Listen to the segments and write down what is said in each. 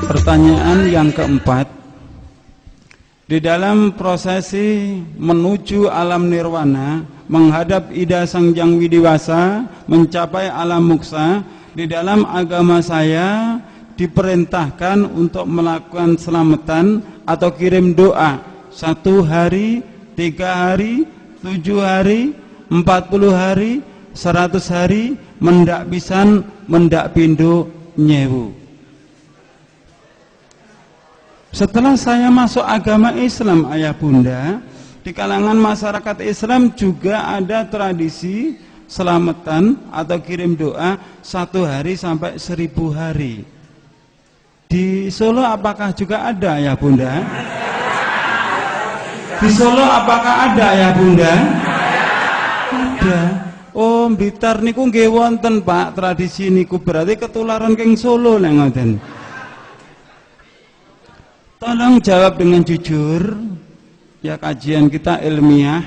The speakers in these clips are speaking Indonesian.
Pertanyaan yang keempat, di dalam prosesi menuju alam nirwana, menghadap Ida Sang Hyang Widiwasa, mencapai alam moksa, di dalam agama saya diperintahkan untuk melakukan selamatan atau kirim doa 1 hari, 3 hari, 7 hari, 40 hari, 100 hari, mendak pisan, mendak pindo, nyewu. Setelah saya masuk agama Islam, ayah bunda, di kalangan masyarakat Islam juga ada tradisi selamatan atau kirim doa 1 hari sampai 1000 hari. Di Solo apakah juga ada, ayah bunda? Di Solo apakah ada, ayah bunda? Ada. Oh, Blitar niku nggih wonten, Pak, tradisi niku, berarti ketularan keng Solo lek ngoten. Tolong jawab dengan jujur. Ya, kajian kita ilmiah.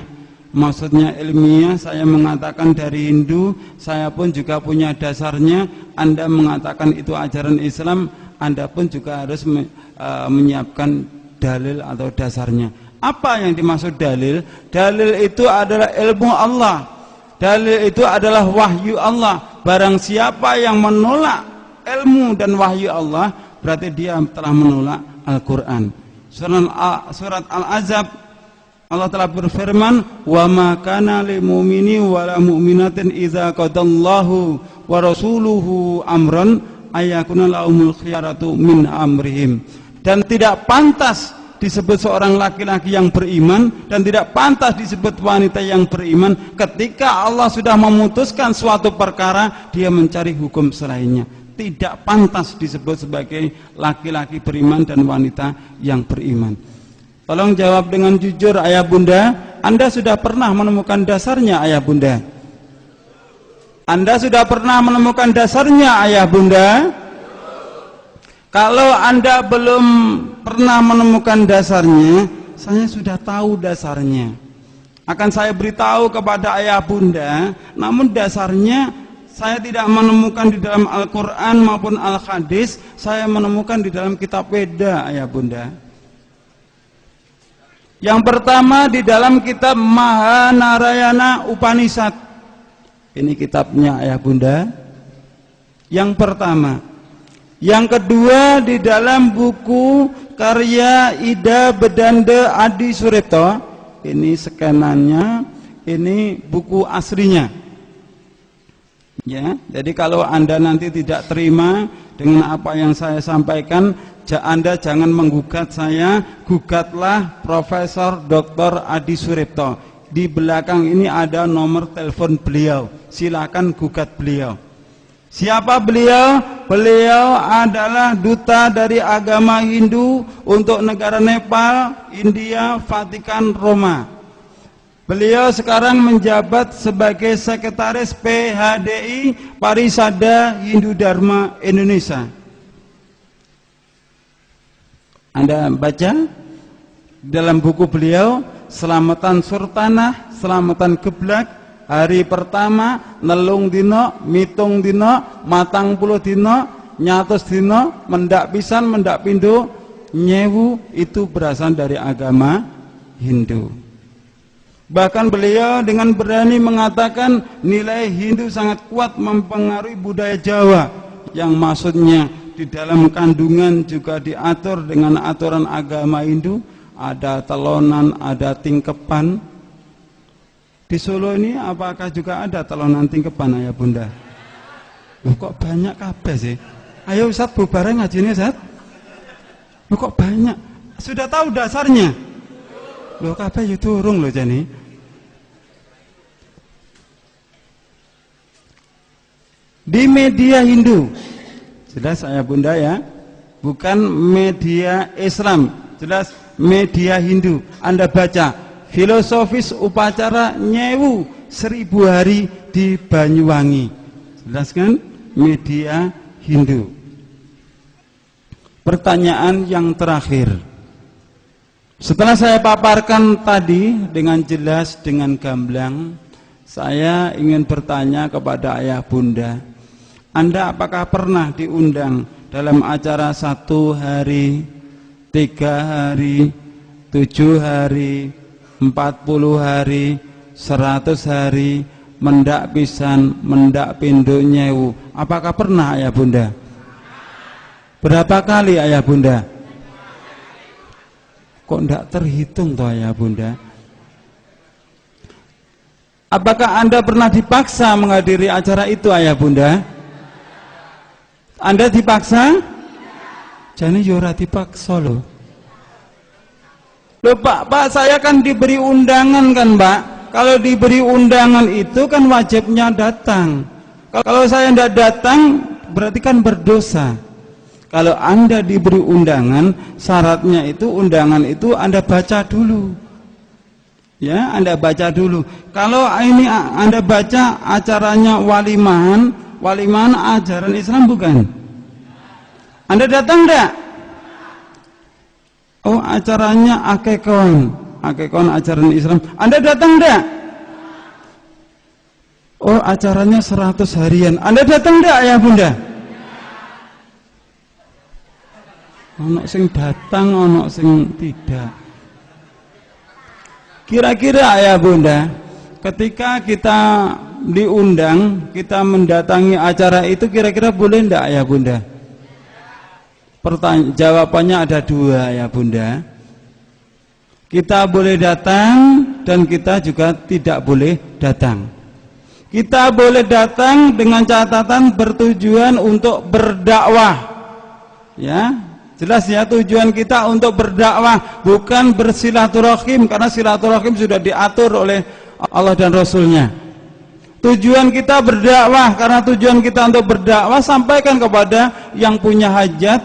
Maksudnya ilmiah, saya mengatakan dari Hindu, saya pun juga punya dasarnya. Anda mengatakan itu ajaran Islam, Anda pun juga harus menyiapkan dalil atau dasarnya. Apa yang dimaksud dalil? Dalil itu adalah ilmu Allah. Dalil itu adalah wahyu Allah. Barang siapa yang menolak ilmu dan wahyu Allah, berarti dia telah menolak Al-Quran. Surat Al-Azab, Allah telah berfirman, wa ma kana lil mu'mini wa la mu'minatin idza qadallahu wa rasuluhu amran ayakuna lahumul khiyaratu min amrihim. Dan tidak pantas disebut seorang laki-laki yang beriman, dan tidak pantas disebut wanita yang beriman ketika Allah sudah memutuskan suatu perkara, dia mencari hukum selainnya. Tidak pantas disebut sebagai laki-laki beriman dan wanita yang beriman. Tolong jawab dengan jujur, ayah bunda. Anda sudah pernah menemukan dasarnya, ayah bunda? Anda sudah pernah menemukan dasarnya, ayah bunda? Kalau Anda belum pernah menemukan dasarnya, saya sudah tahu dasarnya. Akan saya beritahu kepada ayah bunda, namun dasarnya saya tidak menemukan di dalam Al-Quran maupun Al-Hadis, saya menemukan di dalam kitab Weda, ayah bunda. Yang pertama di dalam kitab Mahanarayana Upanishad. Ini kitabnya, ayah bunda. Yang pertama. Yang kedua di dalam buku karya Ida Bedanda Adi Suripto. Ini skenannya, ini buku aslinya. Ya, jadi kalau Anda nanti tidak terima dengan apa yang saya sampaikan, Anda jangan menggugat saya, gugatlah Profesor Dr. Adi Suripto. Di belakang ini ada nomor telepon beliau, silakan gugat beliau. Siapa beliau? Beliau adalah duta dari agama Hindu untuk negara Nepal, India, Vatikan, Roma. Beliau sekarang menjabat sebagai sekretaris PHDI Parisada Hindu Dharma Indonesia. Anda baca dalam buku beliau, Selamatan Surtanah, Selamatan Geblak, hari pertama, nelung dino, mitung dino, matang puluh dino, nyatus dino, mendak pisan, mendak pindo, nyewu, itu berasal dari agama Hindu. Bahkan beliau dengan berani mengatakan nilai Hindu sangat kuat mempengaruhi budaya Jawa, yang maksudnya di dalam kandungan juga diatur dengan aturan agama Hindu, ada telonan, ada tingkepan. Di Solo ini apakah juga ada telonan tingkepan, ayah bunda? Loh, kok banyak kabeh sih? Ayo Ustaz bubareng ngajine, Ustaz. Loh, kok banyak? Sudah tahu dasarnya? Loh, kabeh yo durung lho jane. Di media Hindu, jelas ayah bunda ya, bukan media Islam, jelas media Hindu. Anda baca filosofis upacara nyewu 1000 hari di Banyuwangi, jelas kan, media Hindu. Pertanyaan yang terakhir, setelah saya paparkan tadi dengan jelas, dengan gamblang, saya ingin bertanya kepada ayah bunda, Anda apakah pernah diundang dalam acara 1 hari, 3 hari, 7 hari, 40 hari, 100 hari, mendak pisan, mendak pindho nyewu. Apakah pernah ayah bunda? Berapa kali ayah bunda? Kok ndak terhitung toh ayah bunda? Apakah Anda pernah dipaksa menghadiri acara itu ayah bunda? Anda dipaksa? Jadi yora dipaksa loh. Loh Pak, saya kan diberi undangan kan Pak. Kalau diberi undangan itu kan wajibnya datang. Kalau saya tidak datang berarti kan berdosa. Kalau Anda diberi undangan, syaratnya itu undangan itu Anda baca dulu. Ya, Anda baca dulu. Kalau ini Anda baca acaranya walimahan ajaran Islam bukan? Anda datang enggak? Oh, acaranya akekon ajaran Islam. Anda datang enggak? Oh, acaranya 100 harian. Anda datang enggak ya bunda? Ono sing datang, ono sing tidak. Kira-kira ayah bunda, ketika kita diundang, kita mendatangi acara itu, kira-kira boleh enggak ayah bunda? Jawabannya ada 2 ayah bunda. Kita boleh datang dan kita juga tidak boleh datang. Kita boleh datang dengan catatan bertujuan untuk berdakwah. Ya, jelas ya, tujuan kita untuk berdakwah, bukan bersilaturahim, karena silaturahim sudah diatur oleh Allah dan Rasulnya. Tujuan kita berdakwah, karena tujuan kita untuk berdakwah, sampaikan kepada yang punya hajat,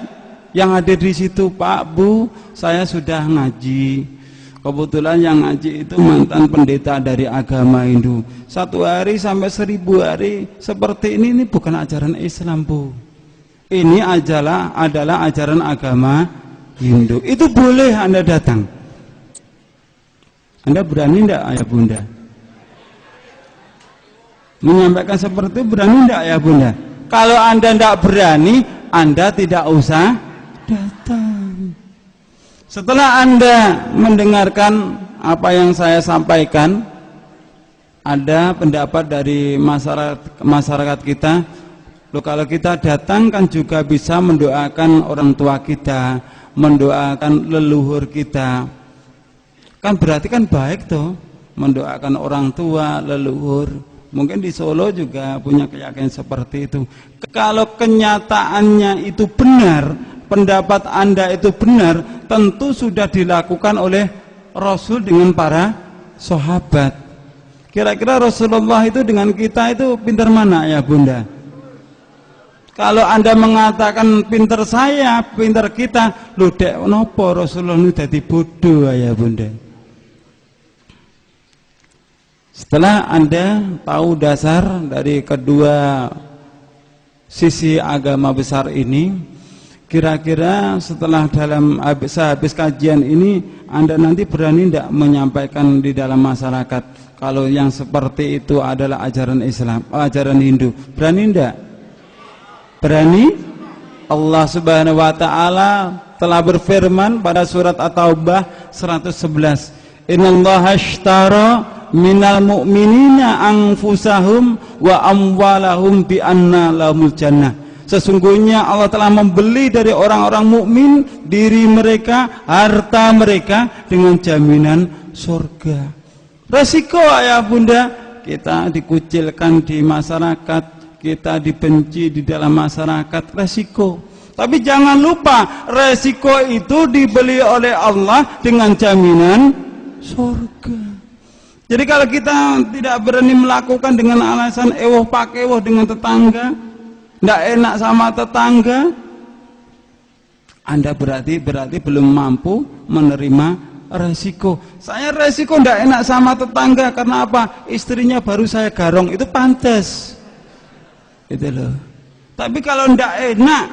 yang hadir di situ. Pak, Bu, saya sudah ngaji. Kebetulan yang ngaji itu mantan pendeta dari agama Hindu. 1 hari sampai 1000 hari seperti ini bukan ajaran Islam, Bu. Ini adalah ajaran agama Hindu. Itu boleh Anda datang. Anda berani tidak ayah bunda? Menyampaikan seperti itu berani tidak ayah bunda? Kalau Anda tidak berani, Anda tidak usah datang. Setelah Anda mendengarkan apa yang saya sampaikan, ada pendapat dari masyarakat kita. Loh, kalau kita datang kan juga bisa mendoakan orang tua kita, mendoakan leluhur kita. Kan berarti kan baik tuh, mendoakan orang tua, leluhur. Mungkin di Solo juga punya keyakinan seperti itu. Kalau kenyataannya itu benar, pendapat Anda itu benar, tentu sudah dilakukan oleh Rasul dengan para sahabat. Kira-kira Rasulullah itu dengan kita itu pintar mana ya bunda? Kalau Anda mengatakan pintar saya, pintar kita, lho dek nopo Rasulullah itu jadi bodoh ya bunda. Setelah Anda tahu dasar dari kedua sisi agama besar ini, kira-kira setelah sehabis kajian ini, Anda nanti berani tidak menyampaikan di dalam masyarakat kalau yang seperti itu adalah ajaran Islam, ajaran Hindu? Berani tidak? Berani? Allah Subhanahu wa taala telah berfirman pada surat At-Taubah 111, "Innallaha ashtara minal mu'minina anfusahum wa amwalahum bi anna lahumul jannah." Sesungguhnya Allah telah membeli dari orang-orang mukmin diri mereka, harta mereka dengan jaminan surga. Resiko ayah bunda, kita dikucilkan di masyarakat, kita dibenci di dalam masyarakat, resiko. Tapi jangan lupa, resiko itu dibeli oleh Allah dengan jaminan surga. Jadi kalau kita tidak berani melakukan dengan alasan ewoh pakewoh dengan tetangga, tidak enak sama tetangga, Anda berarti belum mampu menerima resiko. Saya resiko tidak enak sama tetangga karena apa? Istrinya baru saya garong, itu pantas. Itu loh. Tapi kalau tidak enak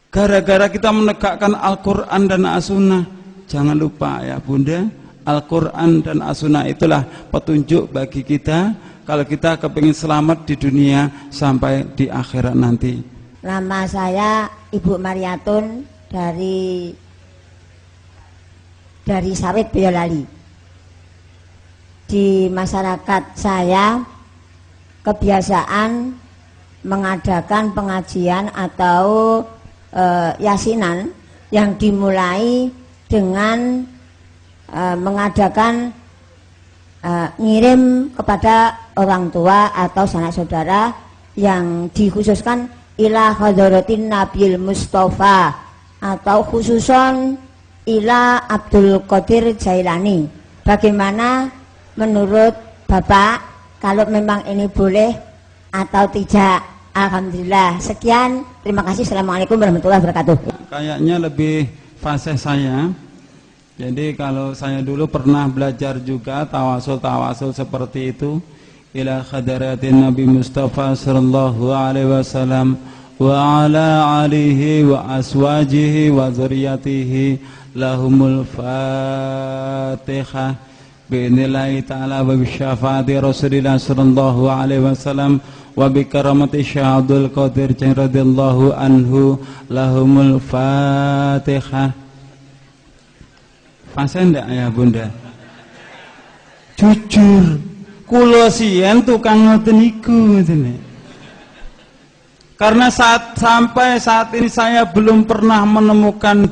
gara-gara kita menegakkan Al-Quran dan As-Sunnah, jangan lupa ya bunda, Al-Quran dan As-Sunnah itulah petunjuk bagi kita kalau kita kepingin selamat di dunia sampai di akhirat nanti. Nama saya Ibu Mariatun dari Sawit Boyolali. Di masyarakat saya kebiasaan mengadakan pengajian atau yasinan yang dimulai dengan mengadakan ngirim kepada orang tua atau sanak saudara yang dikhususkan ila hadratin Nabil Mustafa atau khususon ila Abdul Qadir Jailani. Bagaimana menurut Bapak kalau memang ini boleh atau tidak? Alhamdulillah. Sekian, terima kasih. Assalamualaikum warahmatullahi wabarakatuh. Kayaknya lebih fasih saya. Jadi kalau saya dulu pernah belajar juga tawasul seperti itu ila hadratin Nabi Mustafa sallallahu alaihi wasallam wa ala alihi wa aswajihi wa dzurriyyatihi lahumul fatihah bi'inillahi ta'ala wa bisyafaati Rasulillah sallallahu alaihi wasallam wa bi karamati Syahadul Qadir radhiyallahu anhu lahumul fatihah. Pasien ndak ayah bunda? Jujur, kula siyen tukang ngoten niku ngene. Karena sampai saat ini saya belum pernah menemukan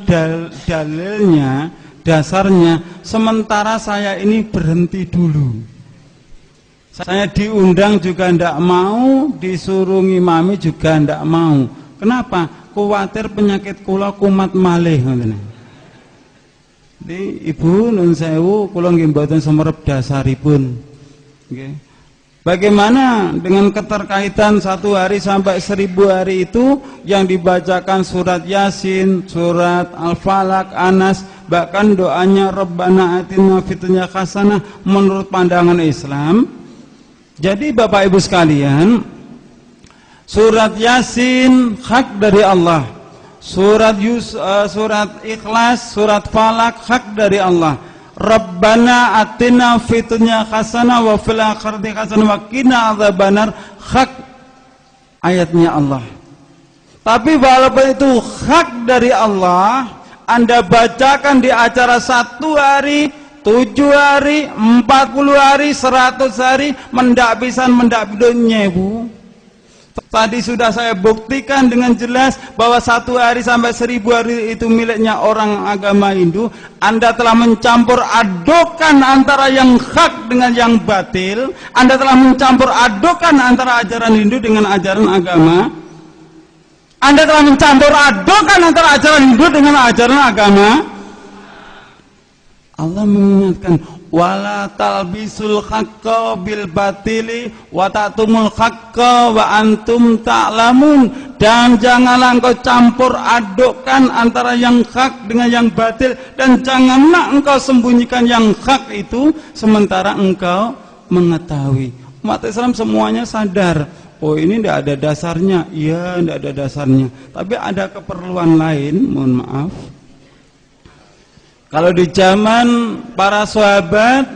dalilnya, dasarnya. Sementara saya ini berhenti dulu. Saya diundang juga ndak mau, disuruh ngimami juga ndak mau. Kenapa? Kuwatir penyakit kula kumat malih ngoten. Di Ibu nun sewu kula nggih mboten sumerep dasaripun. Nggih. Bagaimana dengan keterkaitan 1 hari sampai 1000 hari itu yang dibacakan surat Yasin, surat Al-Falaq, Anas, bahkan doanya Rabbana atina fid dunya hasanah menurut pandangan Islam. Jadi Bapak Ibu sekalian, surat Yasin hak dari Allah. Surat Ikhlas, surat Falak hak dari Allah. Rabbana atina fid dunya hasanah wa fil akhirati hasanah wa qina adzabannar hak ayatnya Allah. Tapi walaupun itu hak dari Allah, Anda bacakan di acara 1 hari, 7 hari, 40 hari, 100 hari, mendak pisan mendak nyewu. Tadi sudah saya buktikan dengan jelas bahwa 1 hari sampai 1000 hari itu miliknya orang agama Hindu. Anda telah mencampur adukan antara yang hak dengan yang batil. Anda telah mencampur adukan antara ajaran Hindu dengan ajaran agama. Anda telah mencampur adukan antara ajaran Hindu dengan ajaran agama. Allah mengingatkan, wala talbisul haqqa bil batili wa ta'tumul haqqa wa antum ta'lamun. Dan janganlah engkau campur adukkan antara yang hak dengan yang batil, dan janganlah engkau sembunyikan yang hak itu sementara engkau mengetahui. Umat Islam semuanya sadar, oh ini tidak ada dasarnya. Iya, tidak ada dasarnya, tapi ada keperluan lain. Mohon maaf, kalau di zaman para sahabat,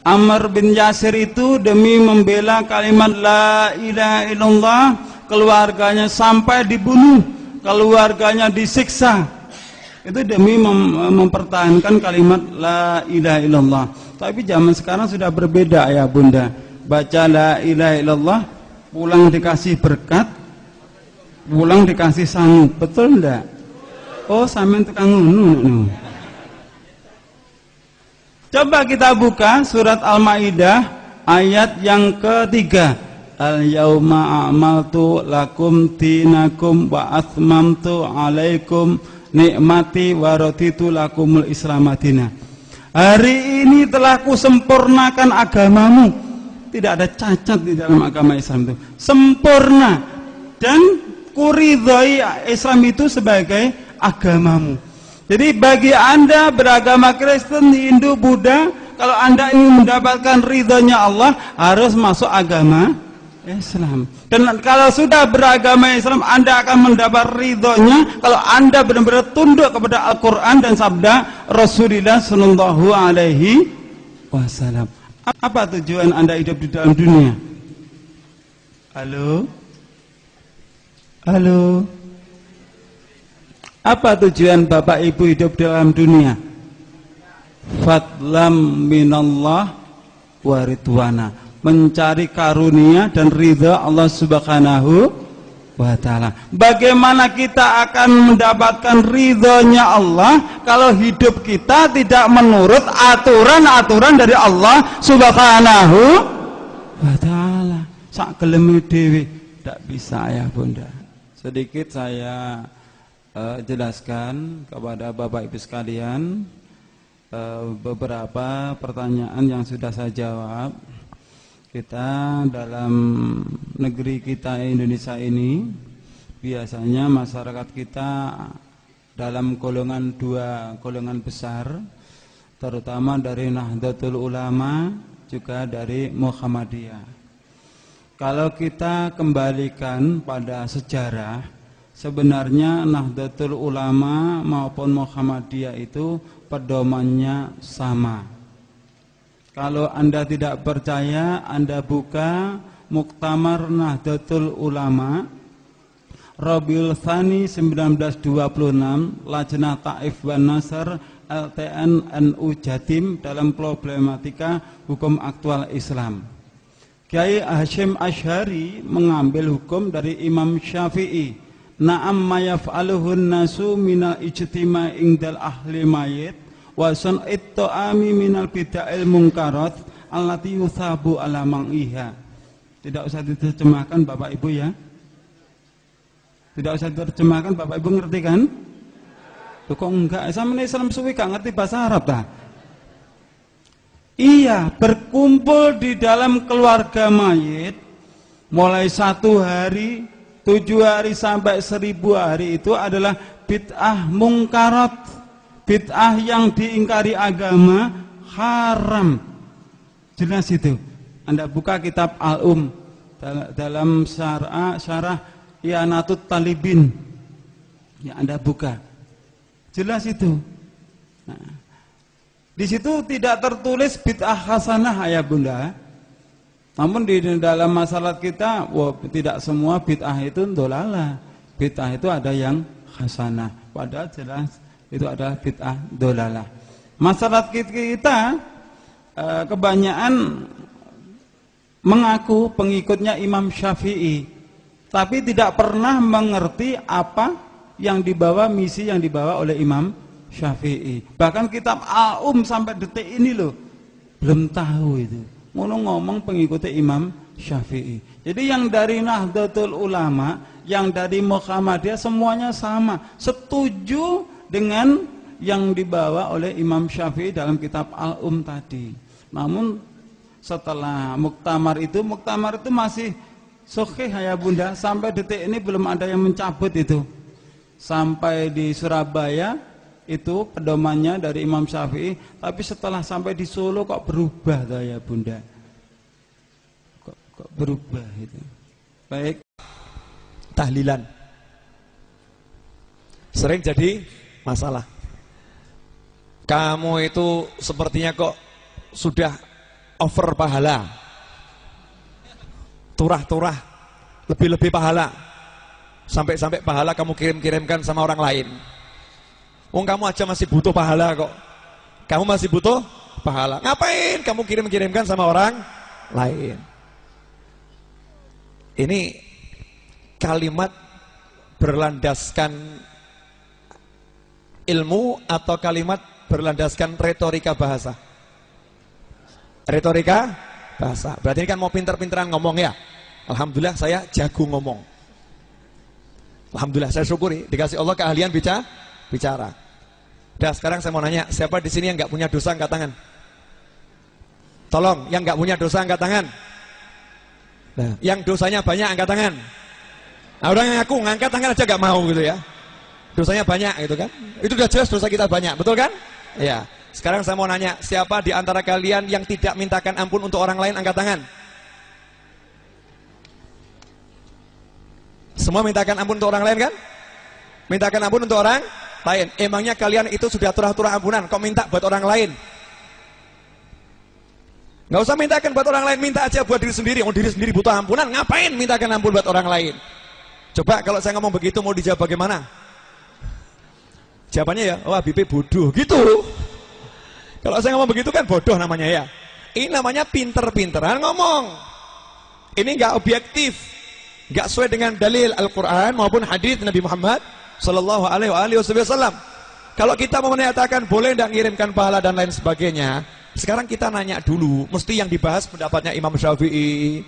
Amr bin Yasir itu demi membela kalimat la ilaha illallah, keluarganya sampai dibunuh, keluarganya disiksa. Itu demi mempertahankan kalimat la ilaha illallah. Tapi zaman sekarang sudah berbeda ya bunda. Baca la ilaha illallah, pulang dikasih berkat, pulang dikasih sanggup. Betul enggak? Oh, sampean tukang ngono. Coba kita buka surat Al-Maidah ayat yang ketiga. Al-yauma a'maltu lakum dinakum wa atmamtu alaikum nikmati wa raditu lakumul Islam madina. Hari ini telah kusempurnakan agamamu. Tidak ada cacat di dalam agama Islam itu. Sempurna. Dan kuridhoi Islam itu sebagai agamamu. Jadi bagi Anda beragama Kristen, Hindu, Buddha, kalau Anda ingin mendapatkan ridhonya Allah, harus masuk agama Islam. Dan kalau sudah beragama Islam, Anda akan mendapat ridhonya kalau Anda benar-benar tunduk kepada Al-Quran dan sabda Rasulullah Sallallahu Alaihi Wasallam. Apa tujuan Anda hidup di dalam dunia? Halo? Halo. Apa tujuan Bapak Ibu hidup dalam dunia? Fadlam minallah wa ridwana, mencari karunia dan ridha Allah Subhanahu wa ta'ala. Bagaimana kita akan mendapatkan ridhonya Allah kalau hidup kita tidak menurut aturan-aturan dari Allah Subhanahu wa ta'ala? Sak gelem dhewe tidak bisa ya Bunda. Sedikit saya jelaskan kepada Bapak Ibu sekalian beberapa pertanyaan yang sudah saya jawab. Kita dalam negeri kita Indonesia ini biasanya masyarakat kita dalam dua golongan besar, terutama dari Nahdlatul Ulama juga dari Muhammadiyah. Kalau kita kembalikan pada sejarah, sebenarnya Nahdlatul Ulama maupun Muhammadiyah itu pedomannya sama. Kalau Anda tidak percaya, Anda buka Muktamar Nahdlatul Ulama Rabiul Tsani 1926, Lajnah Taif wan Nasr LTN NU Jatim dalam problematika hukum aktual Islam. Kiai Hasyim Asy'ari mengambil hukum dari Imam Syafi'i. Na'am ma yaf'aluhun nasu minal ijtima' indal ahli mayit wa sun'it ta'ami minal bid'il munkarat allati yuthabu ala mang'iha. Tidak usah diterjemahkan Bapak Ibu ya. Tidak usah diterjemahkan Bapak Ibu, ngerti kan? Loh, kok enggak? Sama Islam suwi gak ngerti bahasa Arab ta? Iya, berkumpul di dalam keluarga mayit mulai 1 hari, 7 hari sampai 1000 hari itu adalah bid'ah mungkarat, bid'ah yang diingkari agama, haram. Jelas itu. Anda buka kitab Al-Um dalam syarah I'anatut Talibin. Ya, Anda buka. Jelas itu. Nah, di situ tidak tertulis bid'ah hasanah ya Bunda. Namun di dalam masalah kita, tidak semua bid'ah itu dolalah. Bid'ah itu ada yang hasanah. Padahal jelas itu adalah bid'ah dolalah. Masalah kita kebanyakan mengaku pengikutnya Imam Syafi'i, tapi tidak pernah mengerti apa yang dibawa, misi yang dibawa oleh Imam Syafi'i. Bahkan kitab Al-Um sampai detik ini loh belum tahu itu. Ngomong pengikutnya Imam Syafi'i. Jadi yang dari Nahdlatul Ulama, yang dari Muhammadiyah semuanya sama, setuju dengan yang dibawa oleh Imam Syafi'i dalam kitab Al-Um tadi. Namun setelah muktamar itu masih sahih ya Bunda, sampai detik ini belum ada yang mencabut itu. Sampai di Surabaya itu pedomannya dari Imam Syafi'i, tapi setelah sampai di Solo kok berubah ya Bunda, kok berubah itu. Baik, tahlilan sering jadi masalah. Kamu itu sepertinya kok sudah over pahala, turah-turah, lebih-lebih pahala, sampai-sampai pahala kamu kirim-kirimkan sama orang lain. Kamu aja masih butuh pahala kok. Kamu masih butuh pahala. Ngapain kamu kirim-kirimkan sama orang lain? Ini kalimat berlandaskan ilmu atau kalimat berlandaskan retorika bahasa? Retorika bahasa. Berarti ini kan mau pinter-pinteran ngomong ya. Alhamdulillah saya jago ngomong. Alhamdulillah saya syukuri dikasih Allah keahlian bicara. Dah, sekarang saya mau nanya, siapa di sini yang nggak punya dosa angkat tangan? Tolong, yang nggak punya dosa angkat tangan. Nah, yang dosanya banyak angkat tangan. Nah, orang yang ngaku ngangkat tangan aja nggak mau gitu ya. Dosanya banyak gitu kan? Itu udah jelas dosa kita banyak, betul kan? Iya. Sekarang saya mau nanya, siapa di antara kalian yang tidak mintakan ampun untuk orang lain angkat tangan? Semua mintakan ampun untuk orang lain kan? Mintakan ampun untuk orang lain. Emangnya kalian itu sudah turah-turah ampunan, kok minta buat orang lain? Nggak usah mintakan buat orang lain, minta aja buat diri sendiri. Diri sendiri butuh ampunan, ngapain mintakan ampun buat orang lain? Coba kalau saya ngomong begitu mau dijawab bagaimana? Jawabannya ya, wah Habib bodoh gitu. Kalau saya ngomong begitu kan bodoh namanya ya. Ini namanya pinter-pinteran ngomong. Ini nggak objektif, nggak sesuai dengan dalil Al-Quran maupun hadis Nabi Muhammad Sallallahu Alaihi Wasallam. Kalau kita mau menyatakan boleh tidak ngirimkan pahala dan lain sebagainya, sekarang kita nanya dulu, mesti yang dibahas pendapatnya Imam Syafi'i.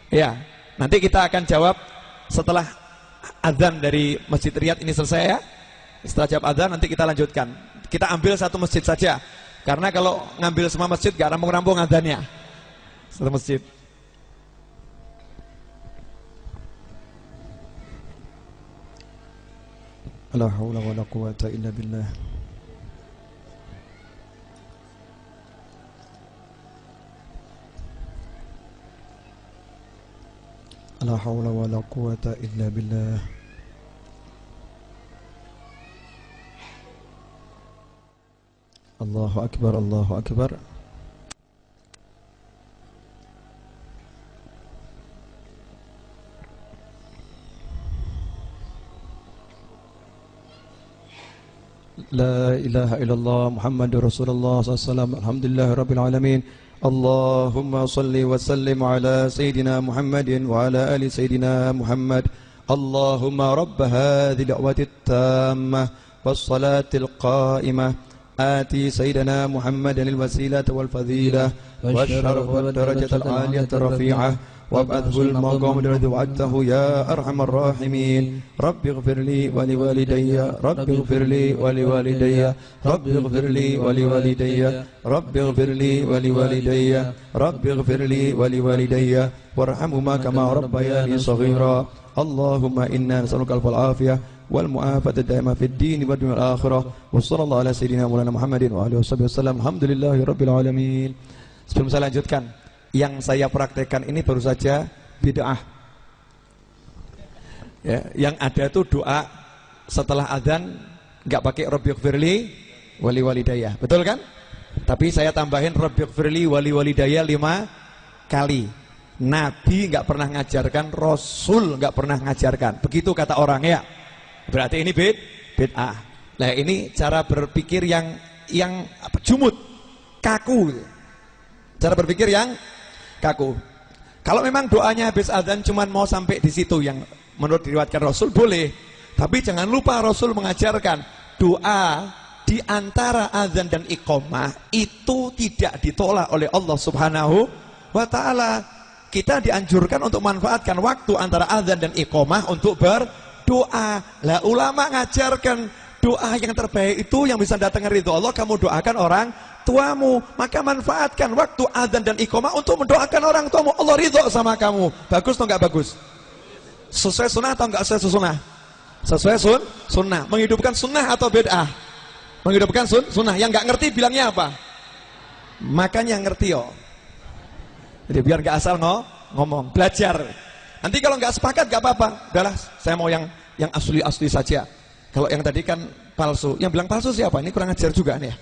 Ya, nanti kita akan jawab setelah azan dari Masjid Riyadh ini selesai ya. Setelah jawab azan nanti kita lanjutkan. Kita ambil satu masjid saja, karena kalau ngambil semua masjid gak rampung-rampung azannya. Satu masjid. La haula wala quwata illa billah. La haula wala quwata illa billah. Allahu akbar, Allahu akbar. La ilaha illallah Muhammadur Rasulullah sallallahu alhamdulillah rabbil alamin. Allahumma salli wa sallim ala sayyidina Muhammadin wa ala ali sayyidina Muhammad. Allahumma rabb hadhihi da'wati tammah was salatil qa'imah آتي سيدنا محمد الوسيلة والفضيلة والشرف والدرجة العالية الرفيعة وابعثه المقام الذي وعدته يا أرحم الراحمين. رب اغفر لي ولوالدي رب اغفر لي ولوالدي رب اغفر لي ولوالدي رب اغفر لي ولوالدي رب اغفر لي ولوالدي وارحمهما كما ربياني صغيرا. اللهم إنا نسألك العفو والعافية والمعافاة الدائمة في الدين والدنيا والآخرة. وصلى الله على سيدنا مولانا محمد وآله وصحبه وسلم. Alhamdulillahi rabbil alamin. Sebelum saya lanjutkan, yang saya praktekkan ini baru saja bid'ah. Ya, yang ada itu doa setelah azan enggak pakai rabbighfirli wali walidayya. Betul kan? Tapi saya tambahin rabbighfirli wali walidayya 5 kali. Nabi enggak pernah ngajarkan, Rasul enggak pernah ngajarkan. Begitu kata orang ya. Berarti ini bid'ah. Nah, ini cara berpikir yang jumud, kaku. Cara berpikir yang kaku. Kalau memang doanya habis azan cuman mau sampai di situ yang menurut diriwayatkan Rasul boleh. Tapi jangan lupa Rasul mengajarkan doa di antara azan dan iqamah itu tidak ditolak oleh Allah Subhanahu wa taala. Kita dianjurkan untuk manfaatkan waktu antara azan dan iqamah untuk berdoa. Lah ulama ngajarkan doa yang terbaik itu yang bisa datang ridho Allah, kamu doakan orang tuamu. Maka manfaatkan waktu azan dan iqamah untuk mendoakan orang tuamu. Allah ridho sama kamu. Bagus atau enggak bagus? Sesuai sunnah atau enggak sesuai sunnah? Sesuai sunnah. Menghidupkan sunnah atau bid'ah? Menghidupkan sunnah. Yang enggak ngerti bilangnya apa? Makanya ngerti yo. Jadi biar enggak asal ngomong, belajar. Nanti kalau nggak sepakat nggak apa-apa, udahlah saya mau yang asli saja. Kalau yang tadi kan palsu, yang bilang palsu siapa? Ini kurang ajar juga nih.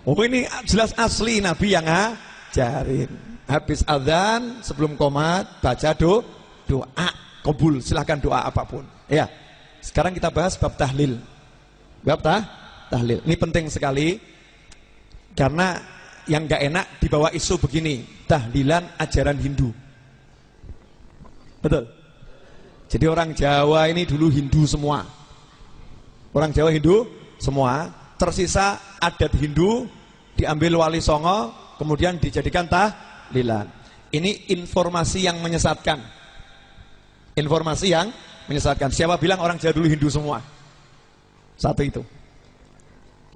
Oh ini jelas asli, Nabi yang ngajarin. Habis azan sebelum qomat baca doa kabul, silahkan doa apapun. Ya. Sekarang kita bahas bab tahlil. Bab tahlil. Ini penting sekali karena yang nggak enak dibawa isu begini, tahlilan ajaran Hindu. Betul. Jadi orang Jawa ini dulu Hindu semua. Orang Jawa Hindu semua. Tersisa adat Hindu diambil Wali Songo, kemudian dijadikan tahlilan. Ini informasi yang menyesatkan. Informasi yang menyesatkan. Siapa bilang orang Jawa dulu Hindu semua? Satu itu.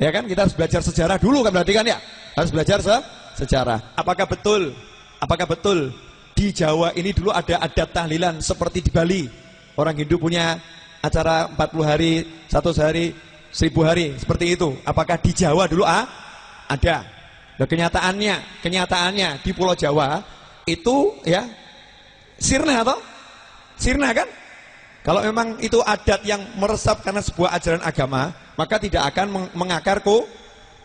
Ya kan, kita harus belajar sejarah dulu kan, berarti kan ya? Harus belajar sejarah. Apakah betul di Jawa ini dulu ada adat tahlilan seperti di Bali? Orang Hindu punya acara 40 hari, 100 hari, 1000 hari, seperti itu. Apakah di Jawa dulu ada? Nah, kenyataannya di Pulau Jawa itu ya sirna atau? Sirna kan? Kalau memang itu adat yang meresap karena sebuah ajaran agama, maka tidak akan mengakar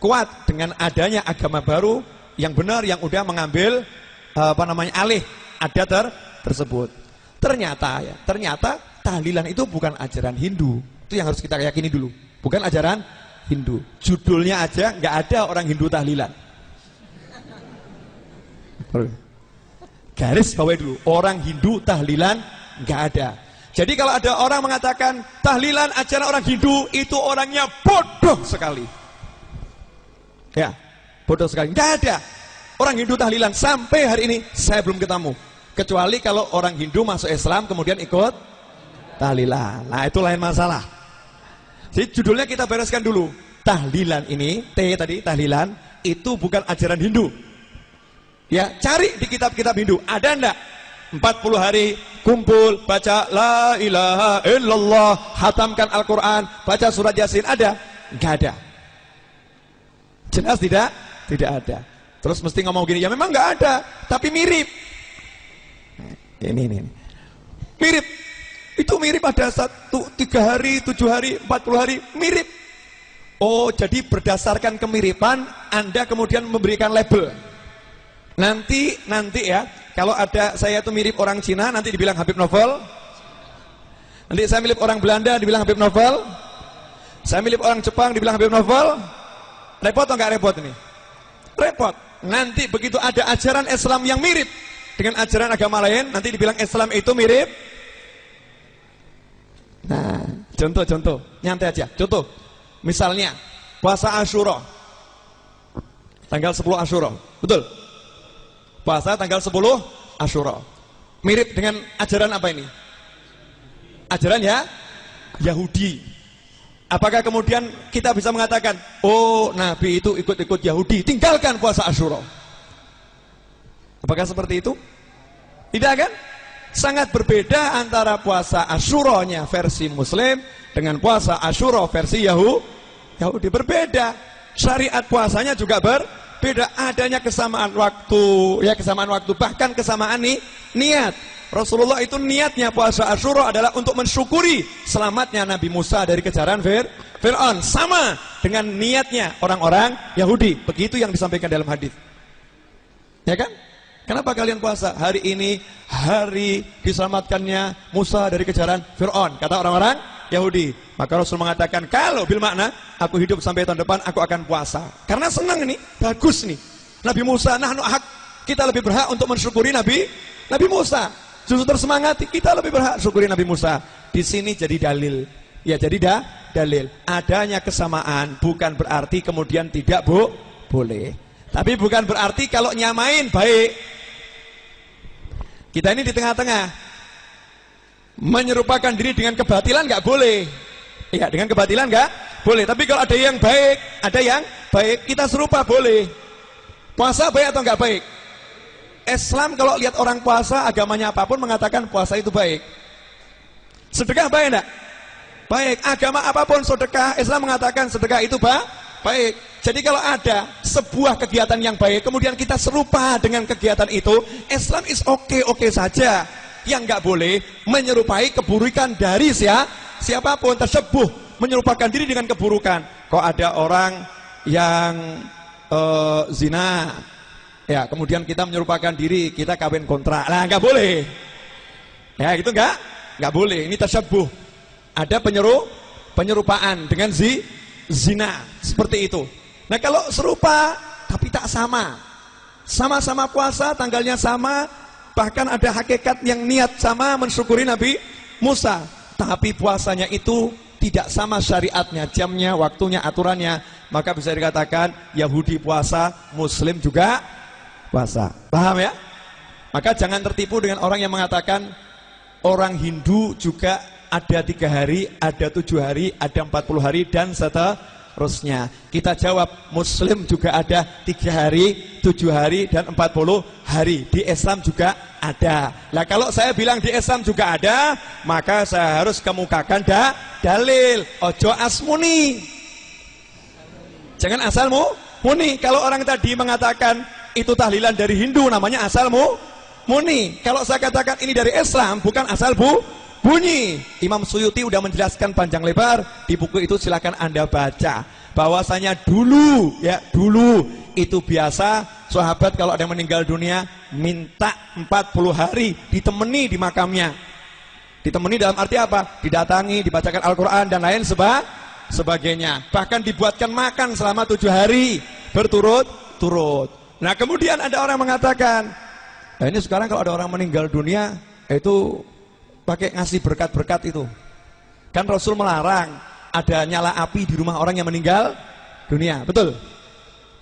kuat dengan adanya agama baru yang benar, yang udah mengambil alih adat tersebut. Ternyata tahlilan itu bukan ajaran Hindu. Itu yang harus kita yakini dulu. Bukan ajaran Hindu. Judulnya aja nggak ada orang Hindu tahlilan. Garis bawahi dulu, orang Hindu tahlilan nggak ada. Jadi kalau ada orang mengatakan tahlilan ajaran orang Hindu, itu orangnya bodoh sekali. Ya, bodoh sekali. Nggak ada orang Hindu tahlilan sampai hari ini saya belum ketemu. Kecuali kalau orang Hindu masuk Islam kemudian ikut tahlilan. Nah itu lain masalah. Jadi judulnya kita bereskan dulu. Tahlilan ini, T tadi tahlilan itu bukan ajaran Hindu. Ya, cari di kitab-kitab Hindu, ada enggak? 40 hari kumpul baca la ilaha illallah, hatamkan Al-Quran, baca surat Yasin, ada? Enggak ada. Jelas tidak? Tidak ada. Terus mesti ngomong gini, ya memang enggak ada, tapi mirip. Ini. Mirip. Itu mirip ada 3 hari, 7 hari, 40 hari, mirip. Oh, jadi berdasarkan kemiripan Anda kemudian memberikan label. Nanti ya, kalau ada saya itu mirip orang Cina, nanti dibilang Habib Novel. Nanti saya mirip orang Belanda, dibilang Habib Novel. Saya mirip orang Jepang, dibilang Habib Novel. Repot atau enggak repot ini? Repot. Nanti begitu ada ajaran Islam yang mirip dengan ajaran agama lain, nanti dibilang Islam itu mirip. Nah, contoh, nyantai aja. Contoh, misalnya puasa Asyura, tanggal 10 Asyura, betul? Puasa tanggal 10 Asyura, mirip dengan ajaran apa ini? Ajaran ya Yahudi. Apakah kemudian kita bisa mengatakan, oh Nabi itu ikut-ikut Yahudi, tinggalkan puasa Asyura? Apakah seperti itu? Tidak kan? Sangat berbeda antara puasa Asyuranya versi Muslim dengan puasa Asyura versi Yahudi. Berbeda. Syariat puasanya juga berbeda. Adanya kesamaan waktu, bahkan kesamaan niat. Rasulullah itu niatnya puasa Asyura adalah untuk mensyukuri selamatnya Nabi Musa dari kejaran Fir'aun. Sama dengan niatnya orang-orang Yahudi. Begitu yang disampaikan dalam hadis. Ya kan? Kenapa kalian puasa? Hari ini hari diselamatkannya Musa dari kejaran Fir'aun, kata orang-orang Yahudi. Maka Rasul mengatakan, kalau bil makna aku hidup sampai tahun depan, aku akan puasa. Karena senang ini, bagus nih. Nabi Musa, nahnu ahak, kita lebih berhak untuk mensyukuri Nabi Musa. Justru tersemangati, kita lebih berhak syukuri Nabi Musa. Di sini jadi dalil. Ya jadi dalil. Adanya kesamaan bukan berarti kemudian tidak boleh. Tapi bukan berarti kalau nyamain baik. Kita ini di tengah-tengah. Menyerupakan diri dengan kebatilan nggak boleh. Ya, dengan kebatilan nggak boleh. Tapi kalau ada yang baik, kita serupa boleh. Puasa baik atau nggak baik? Islam kalau lihat orang puasa, agamanya apapun mengatakan puasa itu baik. Sedekah baik enggak? Baik. Agama apapun sedekah, Islam mengatakan sedekah itu baik. Jadi kalau ada sebuah kegiatan yang baik, kemudian kita serupa dengan kegiatan itu, Islam is oke saja. Yang nggak boleh menyerupai keburukan dari siapapun, tersebut menyerupakan diri dengan keburukan. Kok ada orang yang zina, ya kemudian kita menyerupakan diri, kita kawin kontrak, lah nggak boleh. Ya gitu nggak boleh. Ini tersebut ada penyerupaan dengan zina seperti itu. Nah kalau serupa tapi tak sama-sama puasa, tanggalnya sama, bahkan ada hakikat yang niat sama mensyukuri Nabi Musa, tapi puasanya itu tidak sama syariatnya, jamnya, waktunya, aturannya, maka bisa dikatakan Yahudi puasa, Muslim juga puasa. Paham ya? Maka jangan tertipu dengan orang yang mengatakan orang Hindu juga ada 3 hari, ada 7 hari, ada 40 hari dan seterusnya. Kita jawab, Muslim juga ada 3 hari, 7 hari dan 40 hari. Di Islam juga ada. Nah kalau saya bilang di Islam juga ada, maka saya harus kemukakan dalil. Ojo asmuni. Jangan asalmu muni. Kalau orang tadi mengatakan itu tahlilan dari Hindu, namanya asalmu muni. Kalau saya katakan ini dari Islam, bukan asal bunyi. Imam Suyuti udah menjelaskan panjang lebar di buku itu, silakan Anda baca. Bahwasanya dulu itu biasa sahabat kalau ada yang meninggal dunia minta 40 hari ditemani di makamnya. Ditemani dalam arti apa? Didatangi, dibacakan Al-Quran dan lain sebagainya. Bahkan dibuatkan makan selama 7 hari berturut-turut. Nah kemudian ada orang mengatakan, nah ini sekarang kalau ada orang meninggal dunia itu pakai ngasih berkat-berkat itu. Kan Rasul melarang ada nyala api di rumah orang yang meninggal dunia, betul?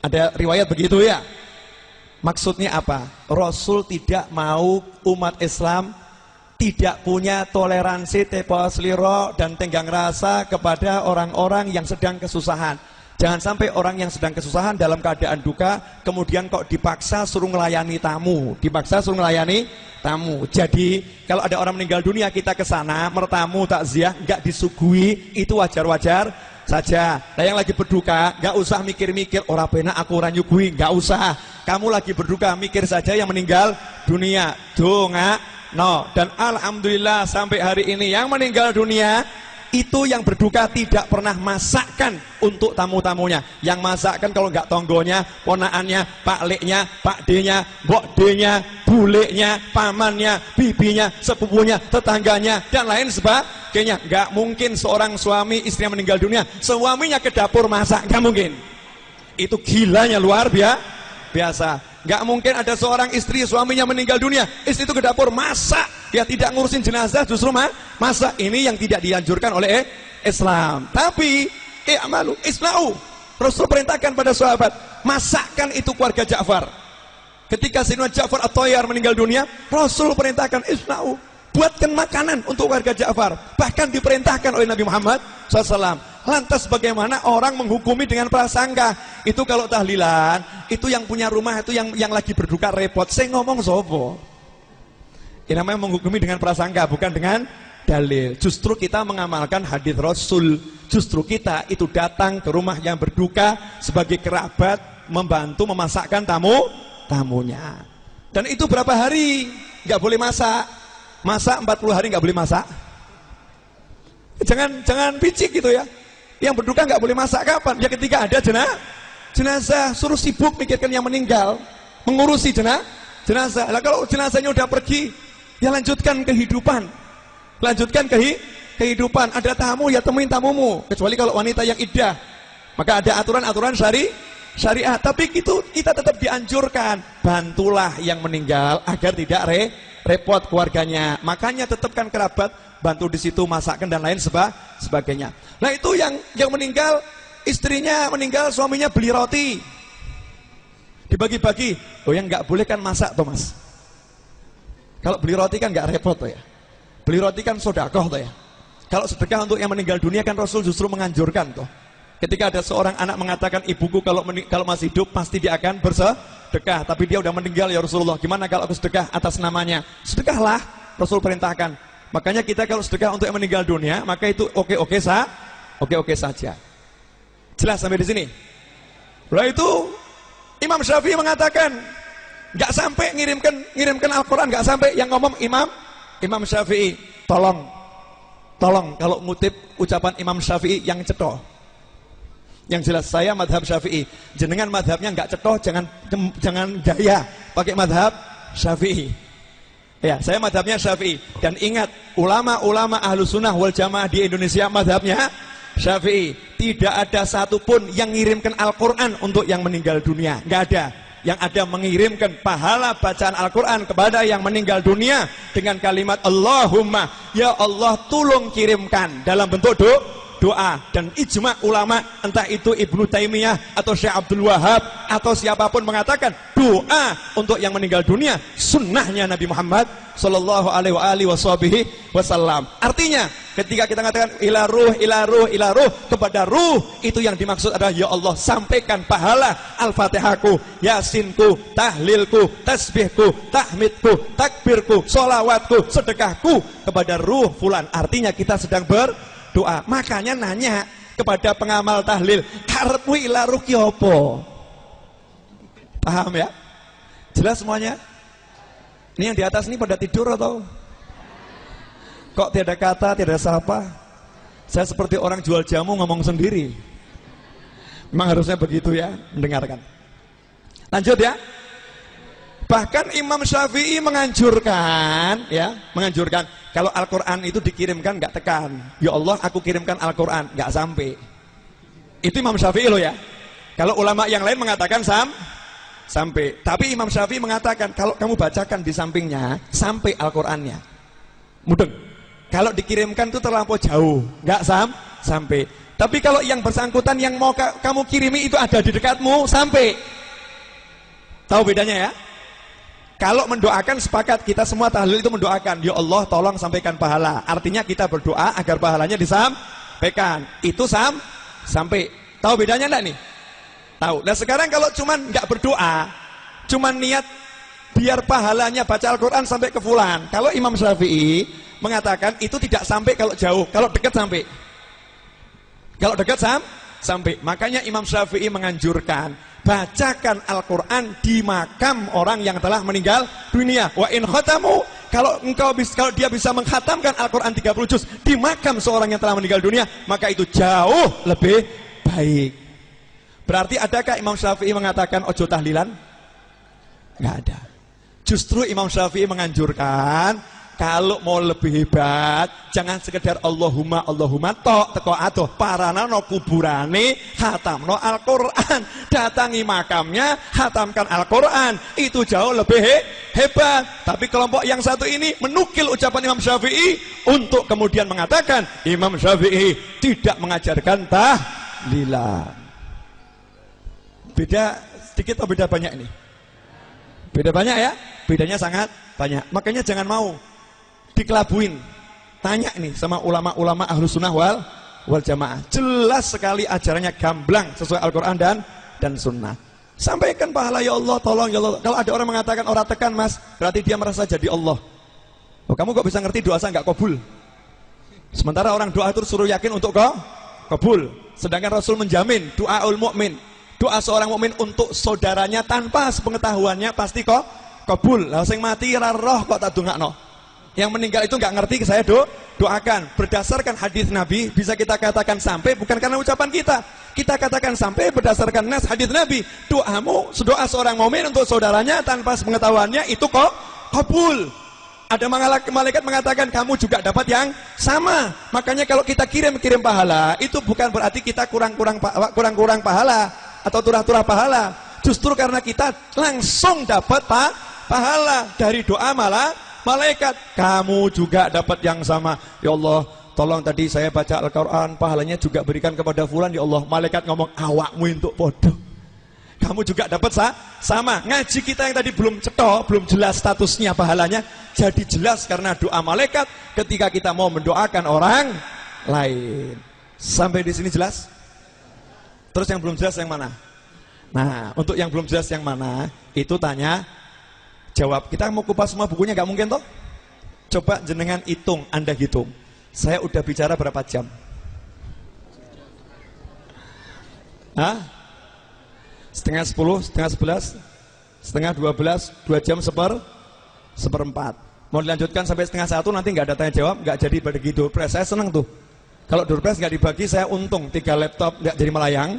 Ada riwayat begitu ya? Maksudnya apa? Rasul tidak mau umat Islam tidak punya toleransi teposliro dan tenggang rasa kepada orang-orang yang sedang kesusahan. Jangan sampai orang yang sedang kesusahan dalam keadaan duka kemudian kok dipaksa suruh melayani tamu, dipaksa suruh melayani tamu. Jadi kalau ada orang meninggal dunia kita ke sana mertamu takziah nggak disuguhi, itu wajar-wajar saja. Nah yang lagi berduka nggak usah mikir-mikir ora penak aku ora nyuguhi, nggak usah. Kamu lagi berduka mikir saja yang meninggal dunia. Donga no, dan alhamdulillah sampai hari ini yang meninggal dunia itu yang berduka tidak pernah masakkan untuk tamu-tamunya. Yang masakkan kalau nggak tonggonya, ponaannya, pak leknya, pak d-nya, mbok d-nya, buleknya, pamannya, bibinya, sepupunya, tetangganya dan lain sebagainya. Nggak mungkin seorang suami istri yang meninggal dunia suaminya ke dapur masak, nggak mungkin. Itu gilanya luar biasa. Gak mungkin ada seorang istri suaminya meninggal dunia, istri itu ke dapur masak, dia tidak ngurusin jenazah, justru masak. Ini yang tidak dianjurkan oleh Islam. Tapi i'malu isna'u, Rasul perintahkan pada sahabat, masakkan itu keluarga Ja'far. Ketika Sayyidina Ja'far At-Thayyar meninggal dunia, Rasul perintahkan isna'u, buatkan makanan untuk keluarga Ja'far. Bahkan diperintahkan oleh Nabi Muhammad SAW. Lantas bagaimana orang menghukumi dengan prasangka? Itu kalau tahlilan, itu yang punya rumah, itu yang lagi berduka repot. Saya ngomong sopo. Ini namanya menghukumi dengan prasangka, bukan dengan dalil. Justru kita mengamalkan hadis Rasul. Justru kita itu datang ke rumah yang berduka sebagai kerabat, membantu memasakkan tamunya. Dan itu berapa hari? Gak boleh masak. Masak 40 hari gak boleh masak. Jangan picik gitu ya. Yang berduka nggak boleh masak kapan? Ya ketika ada jenazah, suruh sibuk mikirkan yang meninggal, mengurusi jenazah. Lah kalau jenazahnya udah pergi, ya lanjutkan kehidupan, lanjutkan kehidupan. Ada tamu ya temuin tamumu. Kecuali kalau wanita yang iddah, maka ada aturan-aturan syariat. Tapi itu kita tetap dianjurkan, bantulah yang meninggal agar tidak repot keluarganya. Makanya tetapkan kerabat, bantu di situ masakkan dan lain sebagainya. Nah itu yang meninggal, istrinya meninggal, suaminya beli roti, dibagi-bagi. Oh yang nggak boleh kan masak toh mas. Kalau beli roti kan nggak repot toh ya. Beli roti kan sedekah toh ya. Kalau sedekah untuk yang meninggal dunia kan Rasul justru menganjurkan toh. Ketika ada seorang anak mengatakan ibuku kalau masih hidup pasti dia akan bersedekah, tapi dia udah meninggal ya Rasulullah. Gimana kalau aku sedekah atas namanya? Sedekahlah, Rasul perintahkan. Makanya kita kalau sedekah untuk yang meninggal dunia, maka itu oke-oke saja. Jelas sampai di sini? Lalu itu Imam Syafi'i mengatakan, nggak sampai ngirimkan Al-Quran, nggak sampai. Yang ngomong Imam Syafi'i. Tolong kalau ngutip ucapan Imam Syafi'i yang cetoh. Yang jelas saya madhab Syafi'i. Jenengan madhabnya nggak cetoh, jangan gaya pakai madhab Syafi'i. Ya, saya madhabnya Syafi'i. Dan ingat, ulama-ulama Ahlus Sunnah wal Jamaah di Indonesia madhabnya Syafi'i. Tidak ada satupun yang mengirimkan Al-Quran untuk yang meninggal dunia. Nggak ada. Yang ada mengirimkan pahala bacaan Al-Quran kepada yang meninggal dunia dengan kalimat Allahumma, ya Allah tolong kirimkan, dalam bentuk doa. Dan ijma ulama, entah itu Ibnu Taimiyah atau Syekh Abdul Wahab atau siapapun mengatakan doa untuk yang meninggal dunia sunnahnya Nabi Muhammad sallallahu alaihi wasallam. Artinya ketika kita mengatakan ila ruh kepada ruh, itu yang dimaksud adalah ya Allah sampaikan pahala Al-Fatihahku, Yasinku, tahlilku, tasbihku, tahmidku, takbirku, sholawatku, sedekahku kepada ruh fulan. Artinya kita sedang berdoa. Makanya nanya kepada pengamal tahlil, karepmu ila ruh ki apa? Paham ya? Jelas semuanya? Ini yang di atas ini pada tidur atau? Kok tiada kata, tiada sapa? Saya seperti orang jual jamu ngomong sendiri. Memang harusnya begitu ya, mendengarkan. Lanjut ya. Bahkan Imam Syafi'i menganjurkan, kalau Al-Quran itu dikirimkan nggak tekan. Ya Allah, aku kirimkan Al-Quran, nggak sampai. Itu Imam Syafi'i loh ya. Kalau ulama yang lain mengatakan sampai. Tapi Imam Syafi'i mengatakan kalau kamu bacakan di sampingnya sampai Al-Qur'annya. Mudeng. Kalau dikirimkan itu terlampau jauh, nggak sampai. Tapi kalau yang bersangkutan yang mau kamu kirimi itu ada di dekatmu, sampai. Tahu bedanya ya? Kalau mendoakan sepakat, kita semua tahlil itu mendoakan, ya Allah tolong sampaikan pahala. Artinya kita berdoa agar pahalanya disampaikan. Itu sampai. Tahu bedanya enggak nih? Tahu. Nah sekarang kalau cuman nggak berdoa, cuman niat biar pahalanya baca Al-Quran sampai ke fulan. Kalau Imam Syafi'i mengatakan itu tidak sampai kalau jauh, kalau dekat sampai. Kalau dekat sampai. Makanya Imam Syafi'i menganjurkan bacakan Al-Quran di makam orang yang telah meninggal dunia. Wa in khatamu, kalau dia bisa mengkhatamkan Al-Quran 30 juz di makam seorang yang telah meninggal dunia, maka itu jauh lebih baik. Berarti adakah Imam Syafi'i mengatakan ojo tahlilan? Nggak ada. Justru Imam Syafi'i menganjurkan kalau mau lebih hebat, jangan sekedar Allahumma tok teko adoh parana no kuburane khatamno Al-Qur'an, datangi makamnya khatamkan Al-Qur'an, itu jauh lebih hebat. Tapi kelompok yang satu ini menukil ucapan Imam Syafi'i untuk kemudian mengatakan Imam Syafi'i tidak mengajarkan tahlilan. Beda sedikit atau beda banyak ini? Beda banyak ya? Bedanya sangat banyak. Makanya jangan mau dikelabuin. Tanya nih sama ulama-ulama Ahlus Sunnah wal Jamaah. Jelas sekali ajarannya gamblang sesuai Al-Quran dan Sunnah. Sampaikan pahala, ya Allah tolong ya Allah. Kalau ada orang mengatakan orang tekan mas, berarti dia merasa jadi Allah. Oh, kamu kok bisa ngerti doa saya nggak kabul? Sementara orang doa itu suruh yakin untuk kabul. Sedangkan Rasul menjamin doaul mukmin, doa seorang mukmin untuk saudaranya tanpa sepengetahuannya pasti kabul. Lah sing mati ra roh kok tak dongakno. Yang meninggal itu nggak ngerti, saya doakan. Berdasarkan hadis Nabi bisa kita katakan sampai bukan karena ucapan kita. Kita katakan sampai berdasarkan nas hadis Nabi. Doamu, doa seorang mukmin untuk saudaranya tanpa sepengetahuannya itu kabul. Ada malaikat mengatakan kamu juga dapat yang sama. Makanya kalau kita kirim pahala itu bukan berarti kita kurang pahala atau turah-turah pahala. Justru karena kita langsung dapat pahala dari doa malaikat. Kamu juga dapat yang sama. Ya Allah, tolong tadi saya baca Al-Quran, pahalanya juga berikan kepada fulan. Ya Allah, malaikat ngomong awakmu untuk podo. Kamu juga dapat sama. Ngaji kita yang tadi belum cetok, belum jelas statusnya pahalanya, jadi jelas karena doa malaikat ketika kita mau mendoakan orang lain. Sampai di sini jelas? Terus yang belum jelas yang mana? Nah, untuk yang belum jelas yang mana, itu tanya jawab. Kita mau kupas semua bukunya nggak mungkin toh? Coba jenengan hitung, Anda hitung. Saya udah bicara berapa jam? Hah? Setengah 10, setengah 11, setengah 12, 2 jam seperempat. Mau dilanjutkan sampai setengah 1 nanti nggak ada tanya jawab, nggak jadi bagi door prize. Saya senang tuh. Kalau door prize nggak dibagi saya untung, 3 laptop nggak jadi melayang.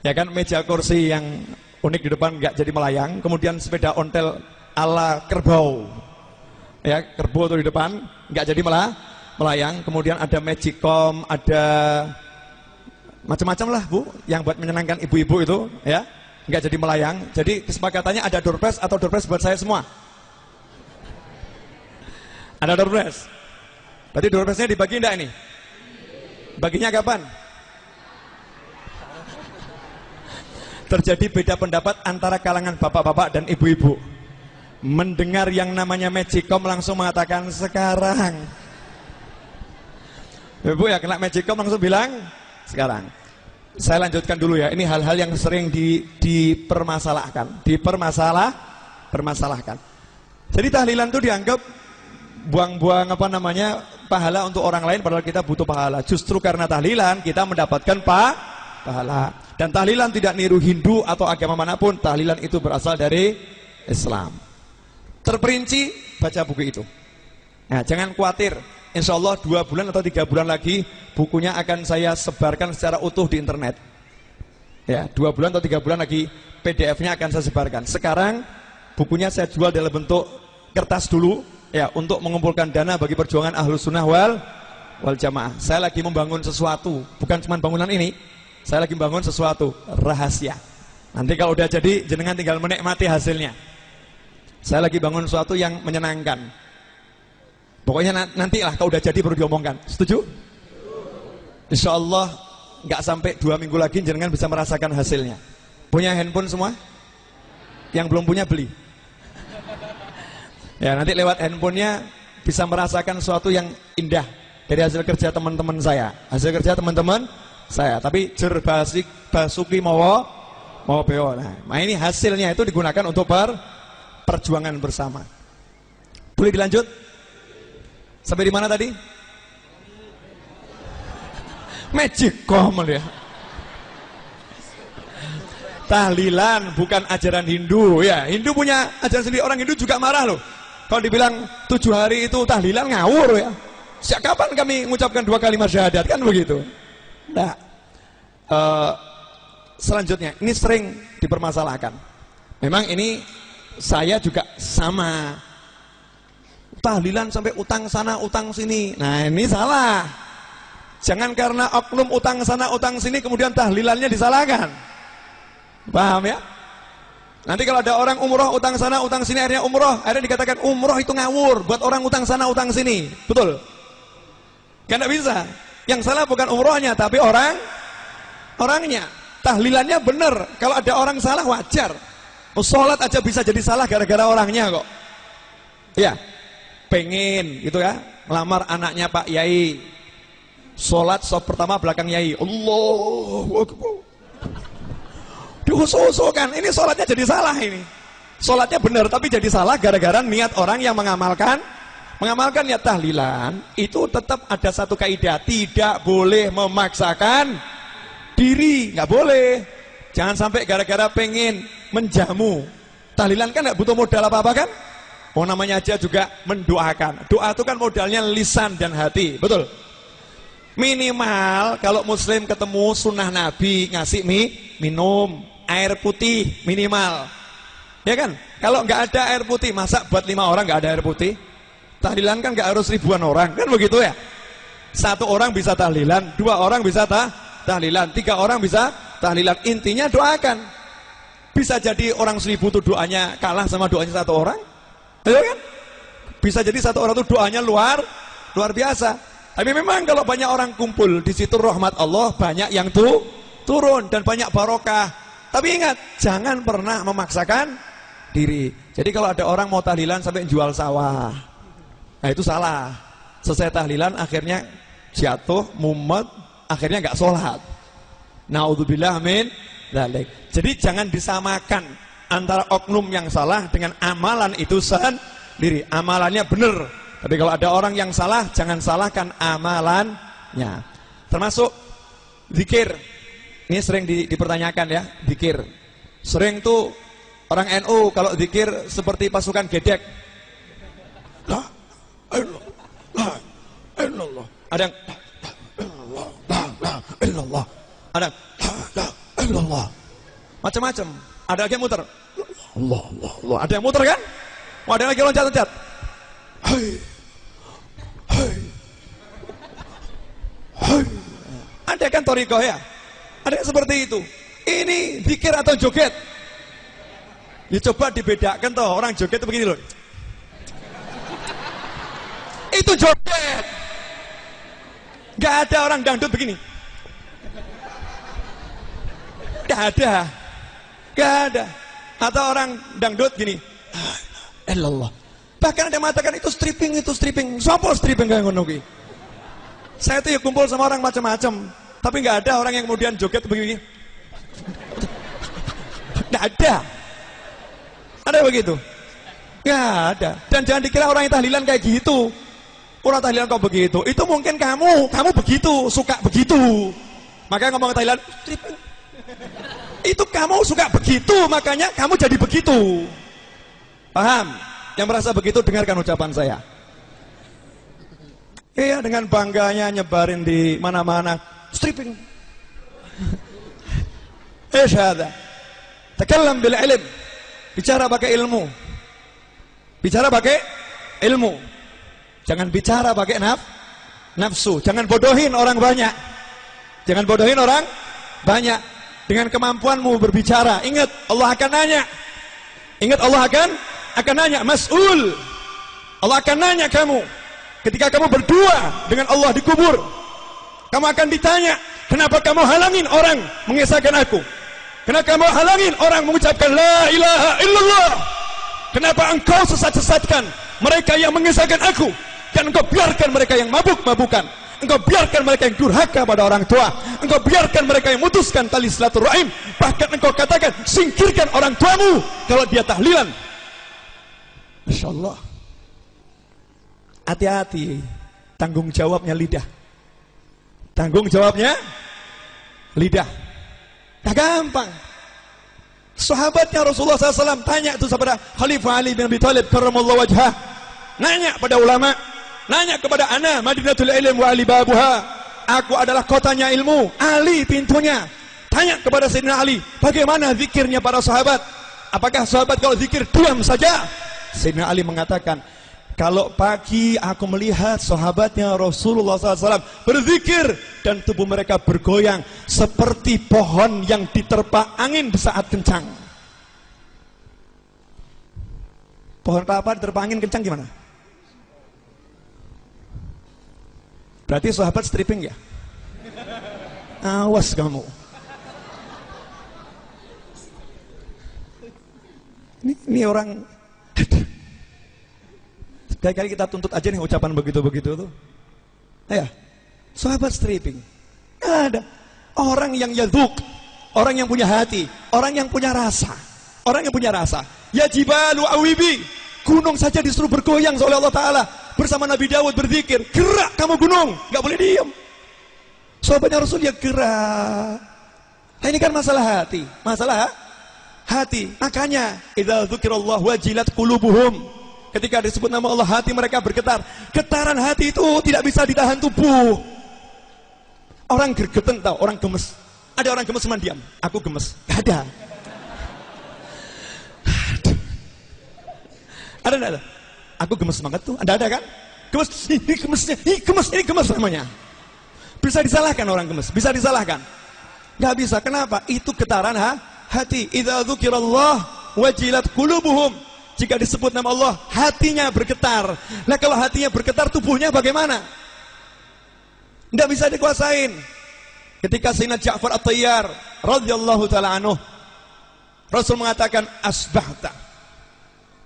Ya kan, meja kursi yang unik di depan nggak jadi melayang. Kemudian sepeda ontel ala kerbau. Ya, kerbau tuh di depan nggak jadi melayang. Kemudian ada magicom, ada macam-macam lah Bu, yang buat menyenangkan ibu-ibu itu, ya, nggak jadi melayang. Jadi kesepakatannya ada door prize atau door prize buat saya semua. Ada door prize. Berarti door prize-nya dibagi enggak ini? Baginya kapan? Terjadi beda pendapat antara kalangan bapak-bapak dan ibu-ibu. Mendengar yang namanya magicom langsung mengatakan sekarang. Ibu ya kena magicom langsung bilang sekarang. Saya lanjutkan dulu ya. Ini hal-hal yang sering dipermasalahkan. Permasalahkan. Jadi tahlilan itu dianggap buang-buang pahala untuk orang lain padahal kita butuh pahala. Justru karena tahlilan kita mendapatkan pahala. Dan tahlilan tidak niru Hindu atau agama manapun. Tahlilan itu berasal dari Islam. Terperinci baca buku itu. Nah, jangan khawatir. Insya Allah 2 bulan atau 3 bulan lagi bukunya akan saya sebarkan secara utuh di internet. Ya, 2 bulan atau 3 bulan lagi PDF-nya akan saya sebarkan. Sekarang bukunya saya jual dalam bentuk kertas dulu ya, untuk mengumpulkan dana bagi perjuangan Ahlus Sunnah wal Jamaah. Saya lagi membangun sesuatu, bukan cuma bangunan ini, saya lagi membangun sesuatu rahasia. Nanti kalau udah jadi, jenengan tinggal menikmati hasilnya. Saya lagi bangun sesuatu yang menyenangkan. Pokoknya nantilah kalau udah jadi baru diomongkan. Setuju? Insya Allah nggak sampai 2 minggu lagi jenengan bisa merasakan hasilnya. Punya handphone semua? Yang belum punya beli. Ya, nanti lewat handphonenya bisa merasakan sesuatu yang indah dari hasil kerja teman-teman saya. Hasil kerja teman-teman saya. Tapi jer basuki mawa beo. Nah, ini hasilnya itu digunakan untuk perjuangan bersama. Boleh dilanjut? Sampai di mana tadi? Magicom ya. Tahlilan bukan ajaran Hindu ya. Hindu punya ajaran sendiri. Orang Hindu juga marah loh kalau dibilang 7 hari itu tahlilan, ngawur ya. Sejak kapan kami mengucapkan 2 kalimat syahadat, kan begitu. Nah, selanjutnya ini sering dipermasalahkan. Memang ini saya juga sama. Tahlilan sampai utang sana utang sini. Nah, ini salah. Jangan karena oknum utang sana utang sini kemudian tahlilannya disalahkan. Paham ya? Nanti kalau ada orang umroh utang sana utang sini, akhirnya umroh, akhirnya dikatakan umroh itu ngawur buat orang utang sana utang sini. Betul? Kan tidak bisa. Yang salah bukan umrohnya tapi orangnya. Tahlilannya benar. Kalau ada orang salah wajar. Sholat aja bisa jadi salah gara-gara orangnya kok. Ya, pengen gitu ya, ngelamar anaknya Pak Yai. Sholat sop pertama belakang Yai. Allahu Akbar. Diusul-usulkan, ini sholatnya jadi salah ini. Sholatnya benar tapi jadi salah gara-gara niat orang yang mengamalkan niat tahlilan. Itu tetap ada satu kaidah, tidak boleh memaksakan diri, nggak boleh. Jangan sampai gara-gara pengen menjamu. Tahlilan kan nggak butuh modal apa-apa kan? Oh, namanya aja juga mendoakan. Doa itu kan modalnya lisan dan hati, betul? Minimal kalau muslim ketemu sunnah Nabi ngasih minum air putih minimal, ya kan? Kalau nggak ada air putih, masa buat 5 orang nggak ada air putih? Tahlilan kan nggak harus ribuan orang, kan begitu ya? 1 orang bisa tahlilan, 2 orang bisa tahlilan, 3 orang bisa tahlilan. Intinya doakan. Bisa jadi orang 1000 itu doanya kalah sama doanya 1 orang, ya kan? Bisa jadi 1 orang itu doanya luar biasa. Tapi memang kalau banyak orang kumpul di situ rahmat Allah banyak yang turun dan banyak barokah. Tapi ingat, jangan pernah memaksakan diri. Jadi kalau ada orang mau tahlilan sampai jual sawah, nah itu salah. Selesai tahlilan akhirnya jatuh, mumet, akhirnya nggak sholat. Naudzubillah min dzalik. Jadi jangan disamakan antara oknum yang salah dengan amalan itu sendiri. Amalannya benar. Tapi kalau ada orang yang salah, jangan salahkan amalannya. Termasuk zikir. Ini sering dipertanyakan ya, zikir. Sering tuh orang NU kalau zikir seperti pasukan gedek. La ilallah. Ada yang la ilallah. Ada la ilallah. Macam-macam. Ada lagi yang muter. Allah. Ada yang muter kan? Ada yang lagi loncat-loncat. Hai. Ada kan toriko ya? Ada yang seperti itu. Ini zikir atau joget? Dicoba dibedakan toh, orang joget itu begini loh. Itu joget. Gak ada orang dangdut begini. Gak ada. Atau orang dangdut gini. Allah. Bahkan ada yang mengatakan itu stripping. Sopo stripping kayak ngono ki? Saya tuh ya kumpul sama orang macam-macam, tapi nggak ada orang yang kemudian joget begini. Nggak ada. Ada begitu? Nggak ada. Dan jangan dikira orang yang tahlilan kayak gitu. Orang tahlilan kok begitu? Itu mungkin kamu begitu, suka begitu. Makanya ngomong tahlilan, stripping. Itu kamu suka begitu, makanya kamu jadi begitu. Paham? Yang merasa begitu dengarkan ucapan saya. Iya, dengan bangganya nyebarin di mana-mana stripping. Ish hada. Takallam bil ilm. Bicara pakai ilmu. Bicara pakai ilmu. Jangan bicara pakai nafsu. Jangan bodohin orang banyak. Jangan bodohin orang banyak. Dengan kemampuanmu berbicara, ingat Allah akan nanya. Ingat Allah akan nanya, mas'ul. Allah akan nanya kamu. Ketika kamu berdua dengan Allah di kubur, kamu akan ditanya, kenapa kamu halangin orang mengesahkan aku? Kenapa kamu halangin orang mengucapkan la ilaha illallah? Kenapa engkau sesat-sesatkan mereka yang mengesahkan aku? Dan engkau biarkan mereka yang mabuk-mabukan. Engkau biarkan mereka yang durhaka pada orang tua. Engkau biarkan mereka yang memutuskan tali silaturahim. Bahkan engkau katakan, singkirkan orang tuamu kalau dia tahlilan. Masya Allah. Hati-hati. Tanggung jawabnya lidah. Tanggung jawabnya lidah. Nah gampang. Sahabatnya Rasulullah SAW tanya itu kepada Khalifah Ali bin Abi Thalib karramallahu wajhah. Nanya pada ulama. Nanya kepada ana Madinatul Ilm wa Ali babuha. Aku adalah kotanya ilmu, Ali pintunya. Tanya kepada Sayyidina Ali, bagaimana zikirnya para sahabat? Apakah sahabat kalau zikir diam saja? Sayyidina Ali mengatakan, kalau pagi aku melihat sahabatnya Rasulullah SAW berzikir dan tubuh mereka bergoyang seperti pohon yang diterpa angin di saat kencang. Pohon kelapa diterpa angin kencang gimana? Berarti sahabat stripping ya? Awas kamu. Ini orang. Kali-kali kita tuntut aja nih ucapan begitu-begitu tuh. Ya, sahabat stripping. Ada orang yang yaduk, orang yang punya hati, orang yang punya rasa, orang yang punya rasa. Ya jibalu awibi, gunung saja disuruh bergoyang oleh Allah Taala. Bersama Nabi Dawud berzikir, gerak kamu gunung, nggak boleh diam. Sahabatnya Rasul ya gerak. Nah ini kan masalah hati, masalah hati. Makanya, idza dzukirallahu wajilat qulubuhum. Ketika disebut nama Allah, hati mereka bergetar. Getaran hati itu tidak bisa ditahan tubuh. Orang gergeten tahu, orang gemes. Ada orang gemes cuma diam. Aku gemes, nggak ada. Ada nggak ada? Aku gemes banget tuh, ada kan? Gemes, ini gemesnya, ini gemes namanya. Bisa disalahkan orang gemes, bisa disalahkan. Nggak bisa, kenapa? Itu getaran hati. Idza dzukirallah wajilat qulubuhum. Jika disebut nama Allah, hatinya bergetar. Nah kalau hatinya bergetar, tubuhnya bagaimana? Nggak bisa dikuasain. Ketika Sayyidina Ja'far At-Tayyar radhiyallahu ta'ala anhu, Rasul mengatakan asbahta.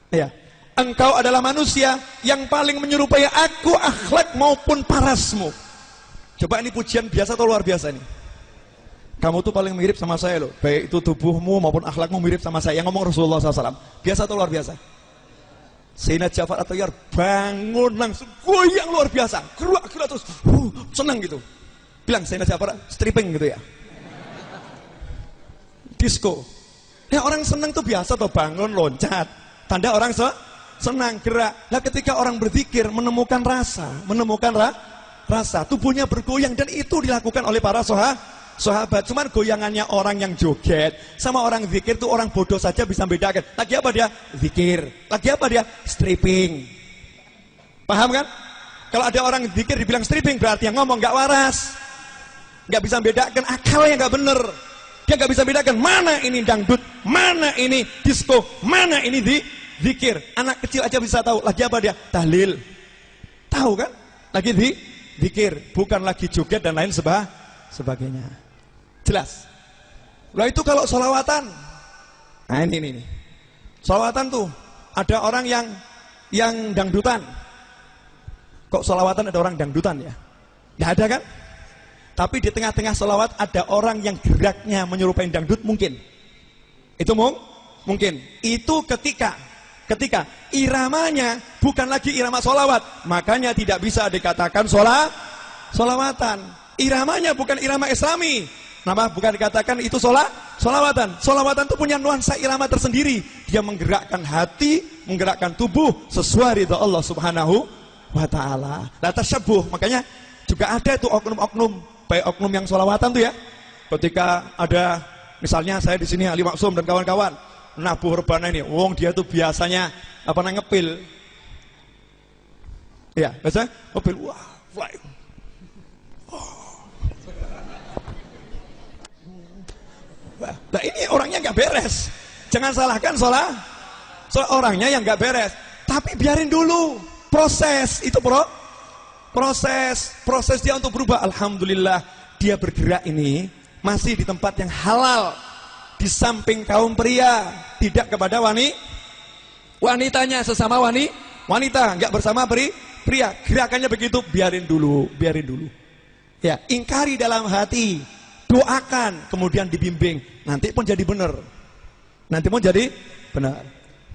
Ya. Engkau adalah manusia yang paling menyerupai aku akhlak maupun parasmu. Coba ini pujian biasa atau luar biasa nih? Kamu tuh paling mirip sama saya loh. Baik itu tubuhmu maupun akhlakmu mirip sama saya. Yang ngomong Rasulullah SAW. Biasa atau luar biasa? Sayyidina Ja'far At-Tayyar bangun langsung goyang luar biasa. Gerak terus. Senang gitu. Bilang Sayyidina Ja'far stripping gitu ya. Disco. Ya orang senang tuh biasa tuh bangun loncat. Tanda orang senang gerak. Nah ketika orang berzikir menemukan rasa, tubuhnya bergoyang dan itu dilakukan oleh para sahabat. Cuman goyangannya orang yang joget sama orang zikir tuh orang bodoh saja bisa bedakan. Lagi apa dia? Zikir. Lagi apa dia? Stripping. Paham kan? Kalau ada orang zikir dibilang stripping berarti yang ngomong nggak waras, nggak bisa bedakan, akalnya nggak bener. Dia nggak bisa bedakan mana ini dangdut, mana ini disco, mana ini zikir. Anak kecil aja bisa tahu. Lagi apa dia? Tahlil. Tahu kan? Lagi zikir, bukan lagi joget dan lain sebagainya. Jelas. Lah itu kalau sholawatan. Nah ini. Sholawatan tuh ada orang yang dangdutan. Kok sholawatan ada orang dangdutan ya? Nggak ada kan? Tapi di tengah-tengah sholawat ada orang yang geraknya menyerupai dangdut mungkin. Itu mungkin. Itu ketika iramanya bukan lagi irama sholawat, makanya tidak bisa dikatakan sholawatan. Iramanya bukan irama islami, bukan dikatakan itu sholawatan. Sholawatan itu punya nuansa irama tersendiri. Dia menggerakkan hati, menggerakkan tubuh sesuai ridha Allah Subhanahu wa ta'ala. Nah tasyabuh, makanya juga ada itu oknum-oknum, baik oknum yang sholawatan tuh ya. Ketika ada misalnya saya di sini Ali Maksum dan kawan-kawan nabuh rebana ini. Wong dia tuh biasanya apa namanya ngepil. Ya, biasanya ngepil. Wah. Nah ini orangnya nggak beres. Jangan salahkan soal orangnya yang nggak beres. Tapi biarin dulu proses itu proses dia untuk berubah. Alhamdulillah dia bergerak ini masih di tempat yang halal, di samping kaum pria, tidak kepada wanitanya, sesama wanita, nggak bersama pria. Gerakannya begitu, biarin dulu. Ya, ingkari dalam hati, doakan, kemudian dibimbing, nanti pun jadi benar.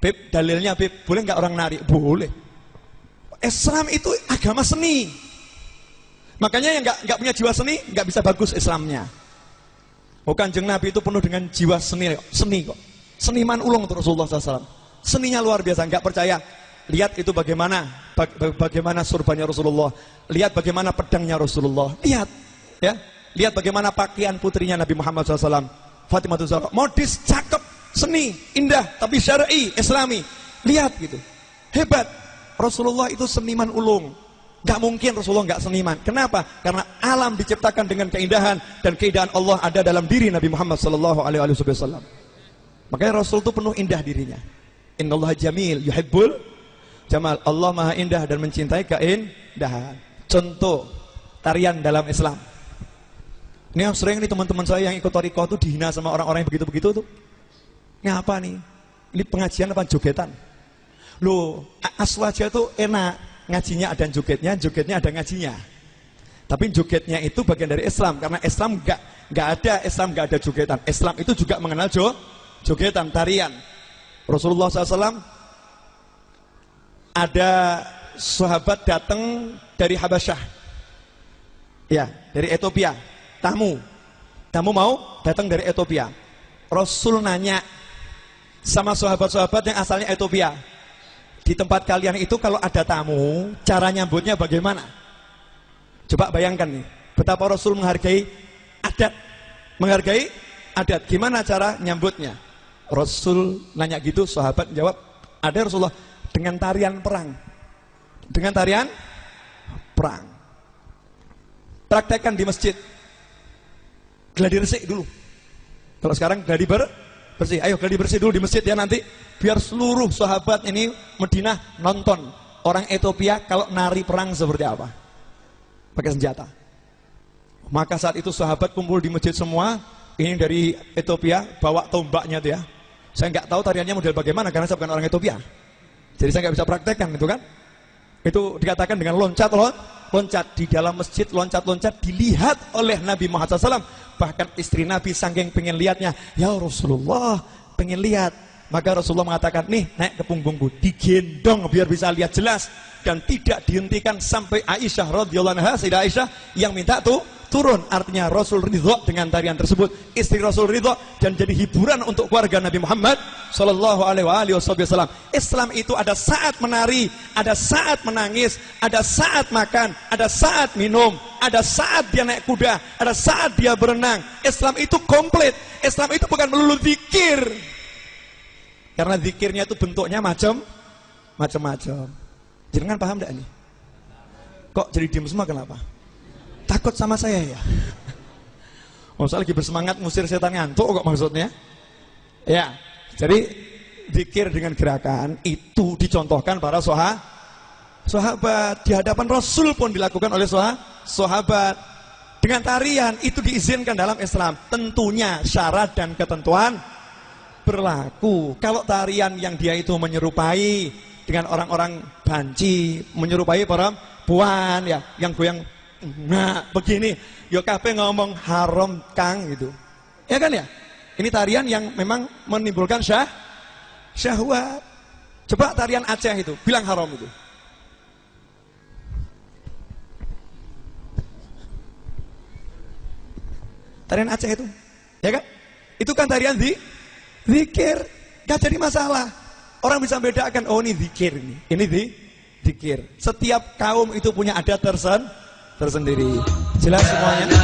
Beb, dalilnya Beb, boleh nggak orang nari? Boleh. Islam itu agama seni. Makanya yang nggak punya jiwa seni nggak bisa bagus Islamnya. Kanjeng Nabi itu penuh dengan jiwa seni kok. Seniman ulung untuk Rasulullah SAW. Seninya luar biasa. Nggak percaya? Lihat itu bagaimana surbannya Rasulullah. Lihat bagaimana pedangnya Rasulullah. Lihat bagaimana pakaian putrinya Nabi Muhammad SAW. Fatimah Zahra. Modis, cakep, seni, indah, tapi syar'i, Islami. Lihat gitu. Hebat. Rasulullah itu seniman ulung. Gak mungkin Rasulullah gak seniman. Kenapa? Karena alam diciptakan dengan keindahan, dan keindahan Allah ada dalam diri Nabi Muhammad SAW. Makanya Rasul itu penuh indah dirinya. Innallaha jamil yuhibbul jamal. Allah maha indah dan mencintai keindahan. Contoh tarian dalam Islam. Ini yang sering nih teman-teman saya yang ikut thariqah itu dihina sama orang-orang yang begitu-begitu tuh. Ini apa nih? Ini pengajian apa jogetan? Loh, aswaja itu enak, ngajinya ada jogetnya ada ngajinya. Tapi jogetnya itu bagian dari Islam, karena Islam nggak ada jogetan. Islam itu juga mengenal jogetan, tarian. Rasulullah SAW ada sahabat datang dari Habasyah, ya, dari Ethiopia, tamu mau datang dari Ethiopia. Rasul nanya sama sahabat-sahabat yang asalnya Ethiopia, di tempat kalian itu kalau ada tamu, cara nyambutnya bagaimana? Coba bayangkan nih, betapa Rasul menghargai adat. Gimana cara nyambutnya? Rasul nanya gitu, sahabat jawab, ada Rasulullah, dengan tarian perang. Praktekkan di masjid. Gladi resik dulu. Kalau sekarang gladi bersih. Ayo gladi bersih dulu di masjid ya nanti. Biar seluruh sahabat ini Madinah nonton orang Ethiopia kalau nari perang seperti apa, pakai senjata. Maka saat itu sahabat kumpul di masjid semua. Ini dari Ethiopia bawa tombaknya tuh ya. Saya nggak tahu tariannya model bagaimana karena saya bukan orang Ethiopia. Jadi saya nggak bisa praktekkan itu kan. Itu dikatakan dengan loncat di dalam masjid, loncat dilihat oleh Nabi Muhammad SAW. Bahkan istri Nabi saking pengen lihatnya, ya Rasulullah pengen lihat. Maka Rasulullah mengatakan, nih naik ke punggungku, digendong biar bisa lihat jelas, dan tidak dihentikan sampai Aisyah radhiyallahu anha, Sayyidah Aisyah yang minta turun. Artinya Rasul ridho dengan tarian tersebut, istri Rasul ridho, dan jadi hiburan untuk keluarga Nabi Muhammad sallallahu alaihi wasallam. Islam itu ada saat menari, ada saat menangis, ada saat makan, ada saat minum, ada saat dia naik kuda, ada saat dia berenang. Islam itu komplit. Islam itu bukan melulu zikir. Karena zikirnya itu bentuknya macam-macam. Jangan paham enggak nih? Kok jadi diam semua kenapa? Takut sama saya ya? Saya lagi bersemangat ngusir setan ngantuk kok maksudnya. Ya, jadi zikir dengan gerakan itu dicontohkan para sahabat. Di hadapan Rasul pun dilakukan oleh sahabat. Dengan tarian itu diizinkan dalam Islam. Tentunya syarat dan ketentuan berlaku. Kalau tarian yang dia itu menyerupai dengan orang-orang banci, menyerupai perempuan ya, yang goyang begini, ya kabeh ngomong haram kang gitu. Ya kan ya? Ini tarian yang memang menimbulkan syahwat. Coba tarian Aceh itu, bilang haram itu. Tarian Aceh itu, ya kan? Itu kan tarian zikir, gak jadi masalah. Orang bisa membedakan, oh ini zikir, ini zikir. Setiap kaum itu punya adat tersendiri. Jelas semuanya?